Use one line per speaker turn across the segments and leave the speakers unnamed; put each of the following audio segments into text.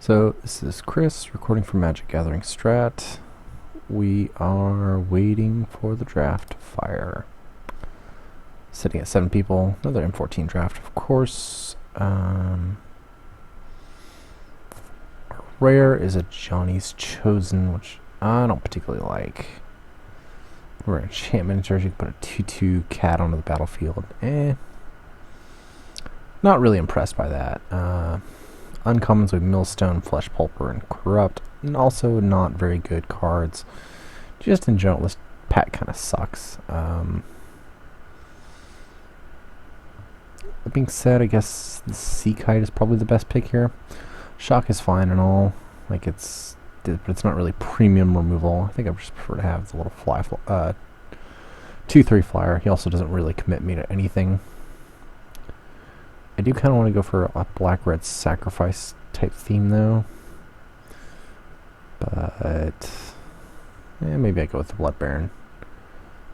So this is Chris recording from MagicGatheringStrat. We are waiting for the draft to fire. Sitting at 7 people. Another M14 draft, of course. Rare is a Johnny's Chosen, which I don't particularly like. We're an enchantment charge. You can put a 2/2 cat onto the battlefield. Not really impressed by that. Uncommons with Millstone, Flesh Pulper, and Corrupt, and also not very good cards. Just in general, this pack kind of sucks. That being said, I guess the Sea Kite is probably the best pick here. Shock is fine and all, but it's not really premium removal. I think I just prefer to have the little 2/3 flyer. He also doesn't really commit me to anything. I do kind of want to go for a black-red sacrifice type theme though, but maybe I go with the Blood Baron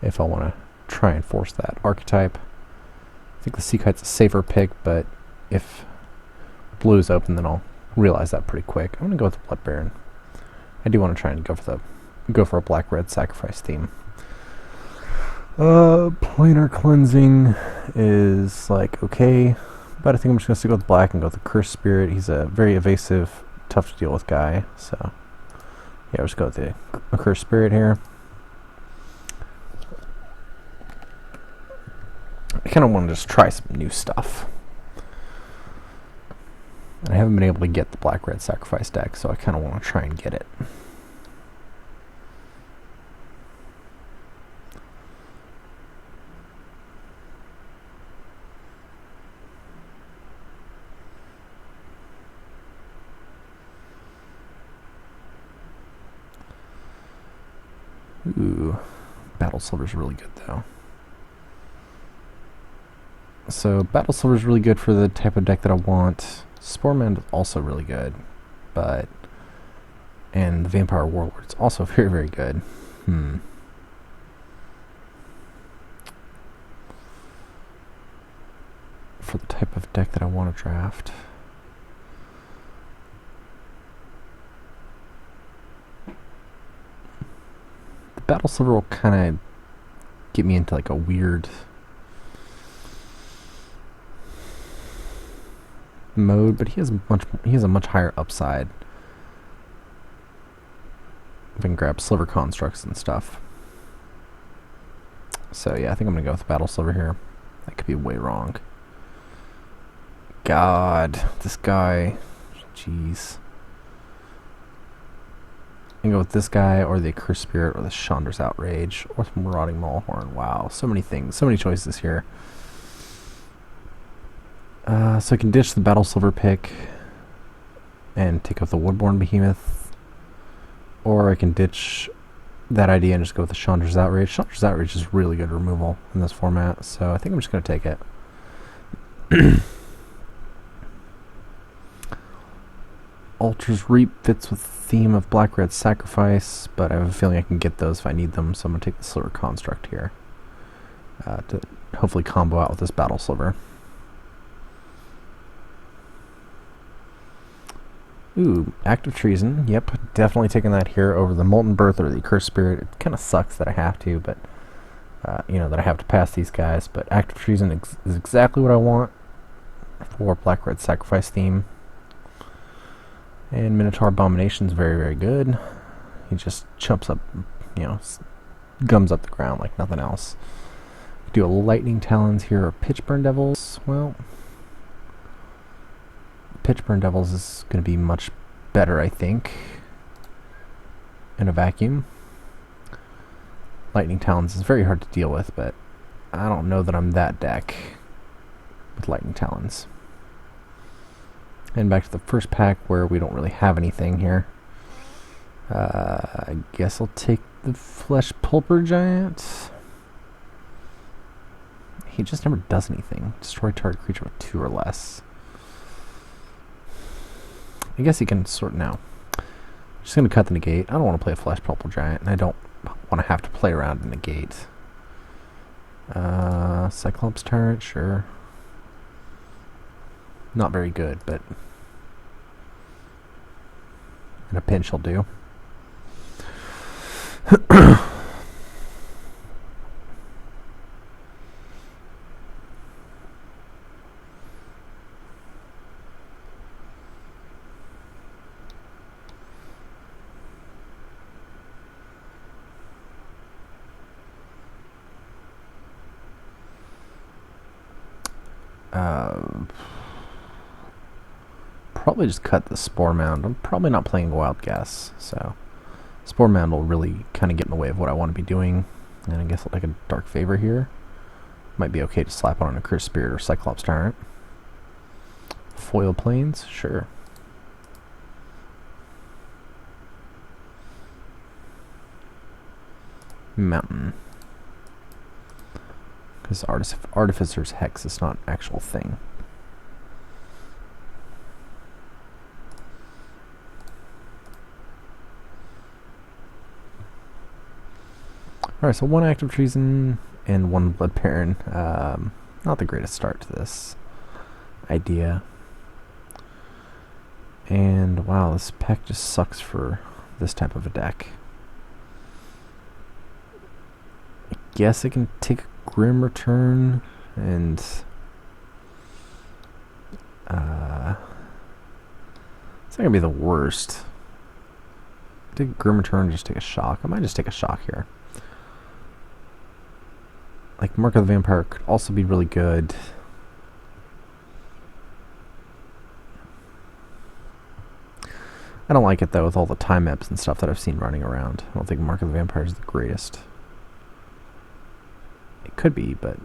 if I want to try and force that archetype. I think the Sea Kite's a safer pick, but if blue is open, then I'll realize that pretty quick. I'm gonna go with the Blood Baron. I do want to try and go for a black-red sacrifice theme. Planar Cleansing is like okay. But I think I'm just going to stick with black and go with the Cursed Spirit. He's a very evasive, tough to deal with guy. So, yeah, we'll just go with the Cursed Spirit here. I kind of want to just try some new stuff. And I haven't been able to get the black-red sacrifice deck, so I kind of want to try and get it. Ooh, Battle Silver's really good though. So Battle Silver's really good for the type of deck that I want. Sporeman is also really good, and the Vampire Warlord's also very, very good. For the type of deck that I want to draft. Battle Silver will kind of get me into like a weird mode, but he has a much higher upside. If I can grab Silver Constructs and stuff. So yeah, I think I'm gonna go with Battle Silver here. That could be way wrong. God, this guy, jeez. I can go with this guy, or the Cursed Spirit, or the Chandra's Outrage, or the Marauding Maulhorn. Wow, so many things, so many choices here. So I can ditch the Battle Silver pick and take up the Woodborne Behemoth, or I can ditch that idea and just go with the Chandra's Outrage. Chandra's Outrage is really good removal in this format, so I think I'm just going to take it. Ultra's Reap fits with the theme of black-red sacrifice, but I have a feeling I can get those if I need them, so I'm going to take the Silver Construct here to hopefully combo out with this Battle Silver. Ooh, Active Treason. Yep, definitely taking that here over the Molten Birth or the Cursed Spirit. It kind of sucks that I have to, but that I have to pass these guys. But Active Treason is exactly what I want for black-red sacrifice theme. And Minotaur Abomination's very, very good. He just chumps up, gums up the ground like nothing else. Do a Lightning Talons here or Pitchburn Devils. Well, Pitchburn Devils is going to be much better, I think, in a vacuum. Lightning Talons is very hard to deal with, but I don't know that I'm that deck with Lightning Talons. And back to the first pack where we don't really have anything here. I guess I'll take the Flesh Pulper Giant. He just never does anything. Destroy target creature with 2 or less. I guess he can sort now. Just going to cut the negate. I don't want to play a Flesh Pulper Giant, and I don't want to have to play around the negate. Cyclops Tyrant, sure. Not very good, but In a pinch will do. Probably just cut the Spore Mound. I'm probably not playing Wild Guess, so Spore Mound will really kind of get in the way of what I want to be doing. And I guess I'll take a Dark Favor here. Might be okay to slap on a Curse Spirit or Cyclops Tyrant. Foil Plains, sure. Mountain. Because Artificer's Hex is not an actual thing. Alright, so 1 Active Treason and 1 Blood Baron. Not the greatest start to this idea. And wow, this pack just sucks for this type of a deck. I guess I can take a Grim Return and it's not gonna be the worst. Take a Grim Return and just take a shock. I might just take a shock here. Like, Mark of the Vampire could also be really good. I don't like it, though, with all the time maps and stuff that I've seen running around. I don't think Mark of the Vampire is the greatest. It could be, but...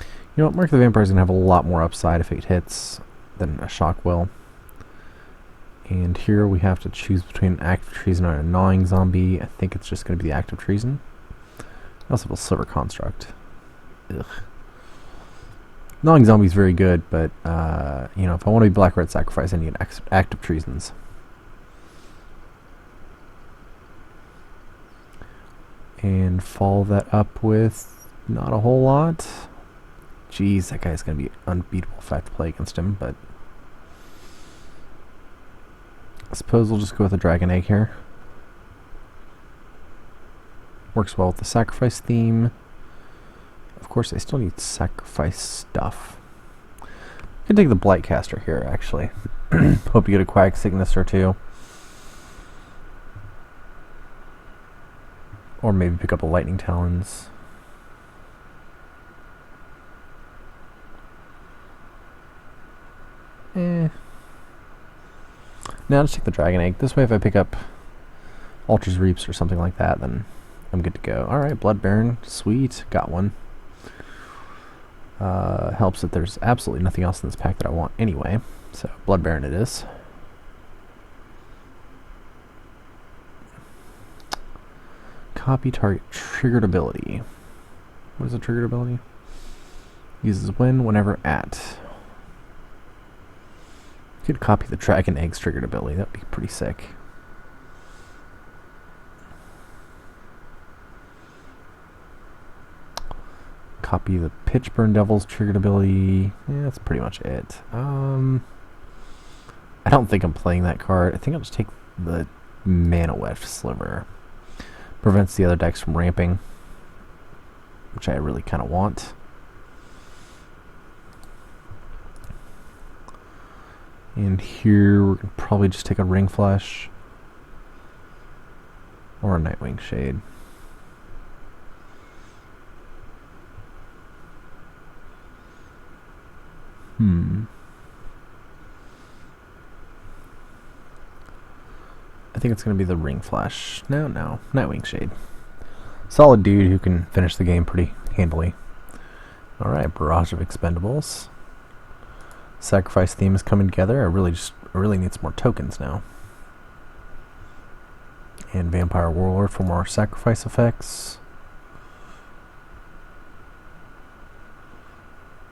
You know what? Mark of the Vampire is going to have a lot more upside if it hits than a shock will. And here we have to choose between Active Treason and a Gnawing Zombie. I think it's just going to be the Active Treason. I also have a Silver Construct. Ugh. Gnawing Zombie is very good, but you know, if I want to be Black-Red Sacrifice, I need Active Treasons. And follow that up with not a whole lot. Jeez, that guy's going to be unbeatable if I have to play against him, but I suppose we'll just go with a Dragon Egg here. Works well with the sacrifice theme. Of course, I still need sacrifice stuff. I can take the Blightcaster here, actually. Hope you get a Quag Sickness or two. Or maybe pick up a Lightning Talons. Now just take the Dragon Egg. This way, if I pick up Ultra's Reaps or something like that, then I'm good to go. Alright, Blood Baron. Sweet. Got one. Helps that there's absolutely nothing else in this pack that I want anyway. So, Blood Baron it is. Copy target triggered ability. What is a triggered ability? Uses whenever at. Could copy the Dragon Egg's triggered ability. That would be pretty sick. Copy the Pitchburn Devil's triggered ability. Yeah, that's pretty much it. I don't think I'm playing that card. I think I'll just take the Mana Weft Sliver. Prevents the other decks from ramping, which I really kind of want. And here we're going to probably just take a Ring Flesh or a Nightwing Shade. I think it's going to be the Ring Flash. No, Nightwing Shade. Solid dude who can finish the game pretty handily. Alright, Barrage of Expendables. Sacrifice theme is coming together. I really need some more tokens now. And Vampire Warlord for more sacrifice effects.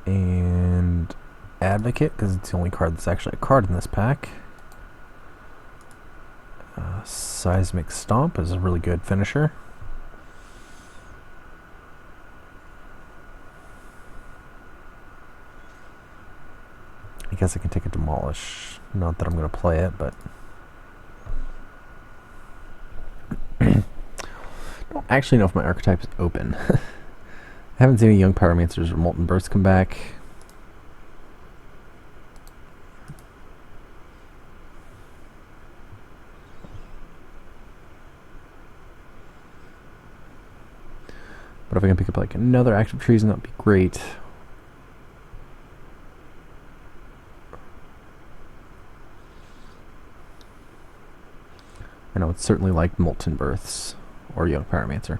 And Advocate, because it's the only card that's actually a card in this pack. Seismic Stomp is a really good finisher. I guess I can take a Demolish. Not that I'm going to play it, but actually know if my archetype is open. I haven't seen any young pyromancers or molten bursts come back. But if I can pick up like another active treason, that'd be great. And I would certainly like molten births or young pyromancer.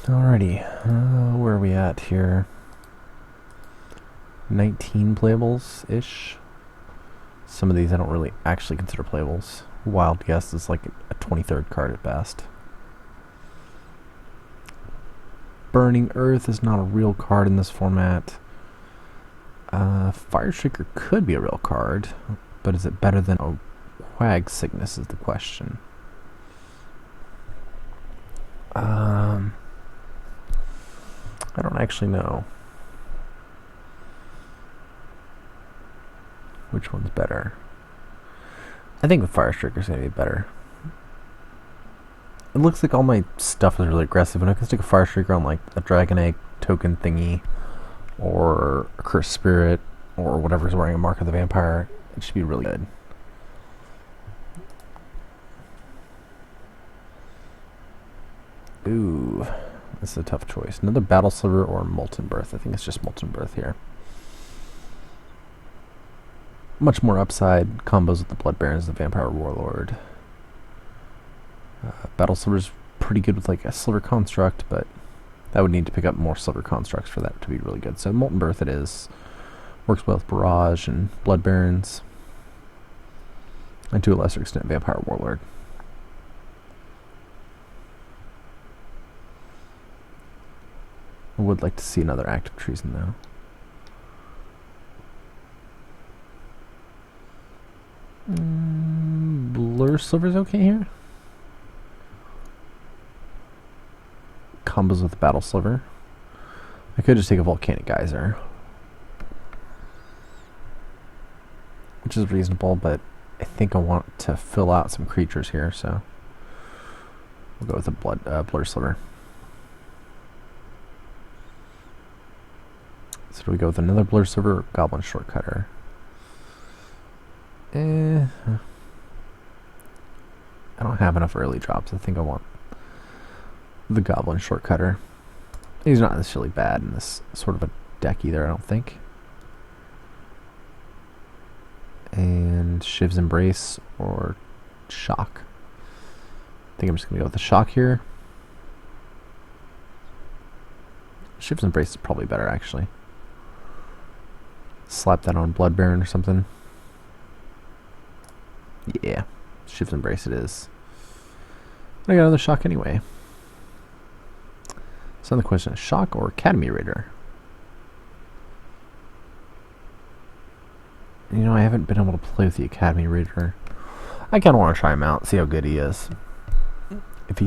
Alrighty, where are we at here? 19 playables-ish. Some of these I don't really actually consider playables. Wild Guess is like a 23rd card at best. Burning Earth is not a real card in this format. Fire Shaker could be a real card, but is it better than a Quag Cygnus is the question. I don't actually know which one's better. I think the Fire Striker is going to be better. It looks like all my stuff is really aggressive, and I can stick a Fire Striker on like a Dragon Egg token thingy, or a Cursed Spirit, or whatever's wearing a Mark of the Vampire. It should be really good. Ooh, this is a tough choice. Another Battle Sliver or Molten Birth. I think it's just Molten Birth here. Much more upside combos with the Blood Barons, the Vampire Warlord. Battle Sliver's pretty good with like a Silver Construct, but I would need to pick up more Silver Constructs for that to be really good. So Molten Birth it is. Works well with Barrage and Blood Barons. And to a lesser extent, Vampire Warlord. I would like to see another active treason though. Blur Sliver's okay here. Combos with the Battle Sliver. I could just take a Volcanic Geyser, which is reasonable, but I think I want to fill out some creatures here, so we'll go with a Blur Sliver. So do we go with another Blur Sliver or Goblin Shortcutter? I don't have enough early drops. I think I want the Goblin Shortcutter. He's not necessarily bad in this sort of a deck either, I don't think. And Shiv's Embrace or Shock. I think I'm just going to go with the Shock here. Shiv's Embrace is probably better, actually. Slap that on Blood Baron or something. Yeah, Shiv's Embrace it is. I got another Shock anyway. So the question is Shock or Academy Raider? You know, I haven't been able to play with the Academy Raider. I kind of want to try him out, see how good he is. If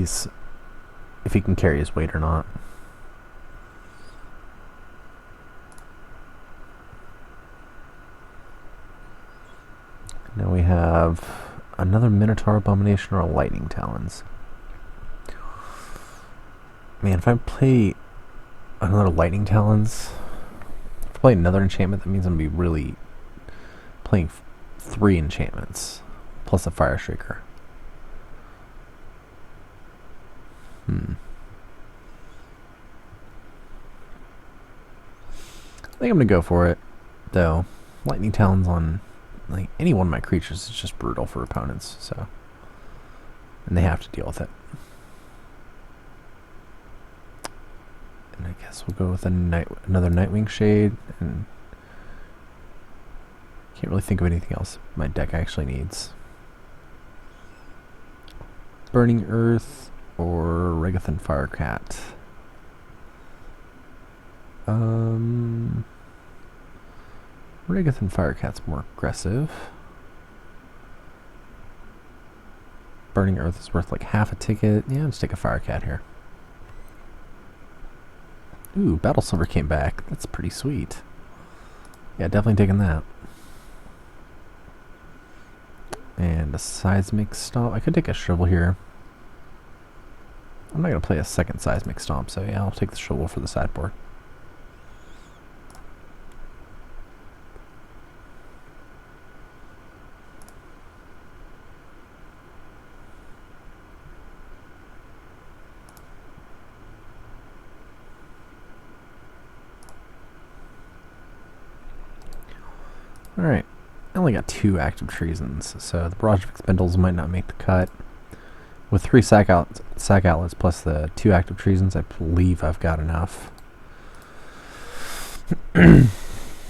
he can carry his weight or not. Now we have another Minotaur Abomination or a Lightning Talons. Man, if I play another Lightning Talons, if I play another enchantment, that means I'm going to be really playing 3 enchantments plus a Fire Shaker. I think I'm going to go for it, though. Lightning Talons on like any one of my creatures is just brutal for opponents, so, and they have to deal with it. And I guess we'll go with another Nightwing Shade, and can't really think of anything else my deck actually needs. Burning Earth or Regathan Firecat. Regathan Firecat's more aggressive. Burning Earth is worth like half a ticket. Yeah, let's take a Firecat here. Ooh, Battle Silver came back. That's pretty sweet. Yeah, definitely taking that. And a Seismic Stomp. I could take a Shrivel here. I'm not going to play a second Seismic Stomp, so yeah, I'll take the Shrivel for the sideboard. Alright, I only got 2 active Treasons, so the Barrage of Expendables might not make the cut. With 3 sack outlets plus the 2 active Treasons, I believe I've got enough.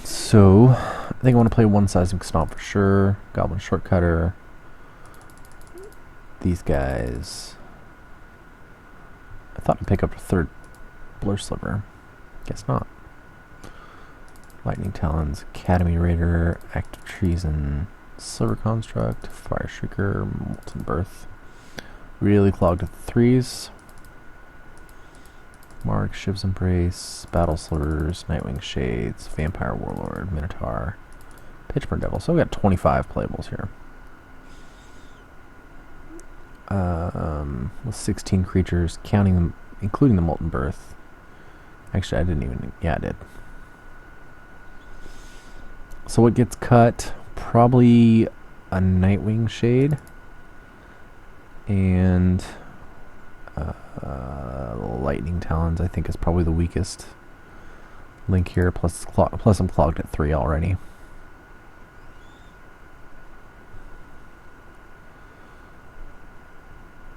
So, I think I want to play 1 Seismic Stomp for sure. Goblin Shortcutter. These guys. I thought I'd pick up a 3rd Blur Sliver. Guess not. Lightning Talons, Academy Raider, Active Treason, Silver Construct, Fire Shrieker, Molten Birth. Really clogged at the 3s. Mark, Shiv's Embrace, Battle Slurs, Nightwing Shades, Vampire Warlord, Minotaur, Pitchburn Devil. So we got 25 playables here. With 16 creatures, counting them, including the Molten Birth. Actually, I didn't even. Yeah, I did. So what gets cut? Probably a Nightwing Shade and Lightning Talons. I think is probably the weakest link here. Plus I'm clogged at 3 already.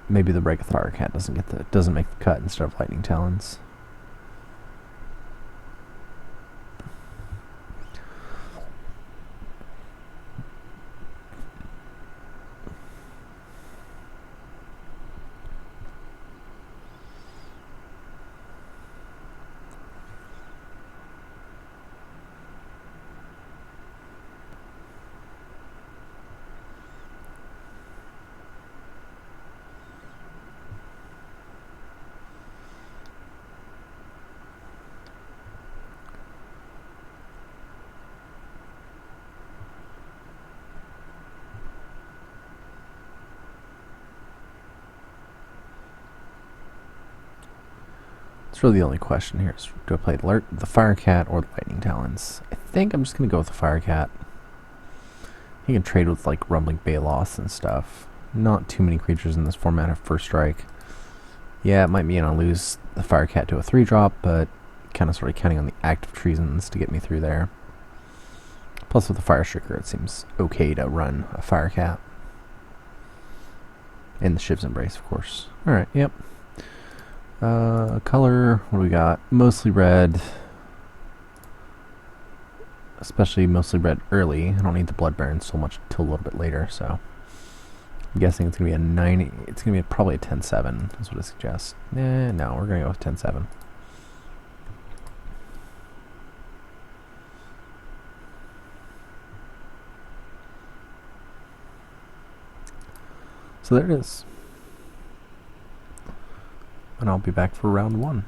Maybe the Break of Firecat doesn't make the cut instead of Lightning Talons. It's really the only question here is, do I play the Firecat or the Lightning Talons? I think I'm just going to go with the Firecat. You can trade with like Rumbling Balos and stuff. Not too many creatures in this format of First Strike. Yeah, it might mean I'll lose the Firecat to a 3-drop, but kind of sort of counting on the active Treasons to get me through there. Plus with the Fire Shrieker, it seems okay to run a Firecat. And the Shiv's Embrace, of course. Alright, yep. Color, what do we got? Mostly red. Especially mostly red early. I don't need the Blood Baron so much until a little bit later, so I'm guessing it's gonna be a 9. It's gonna be probably a 10-7, is what I suggest. No, we're gonna go with 10-7. So there it is. And I'll be back for round 1.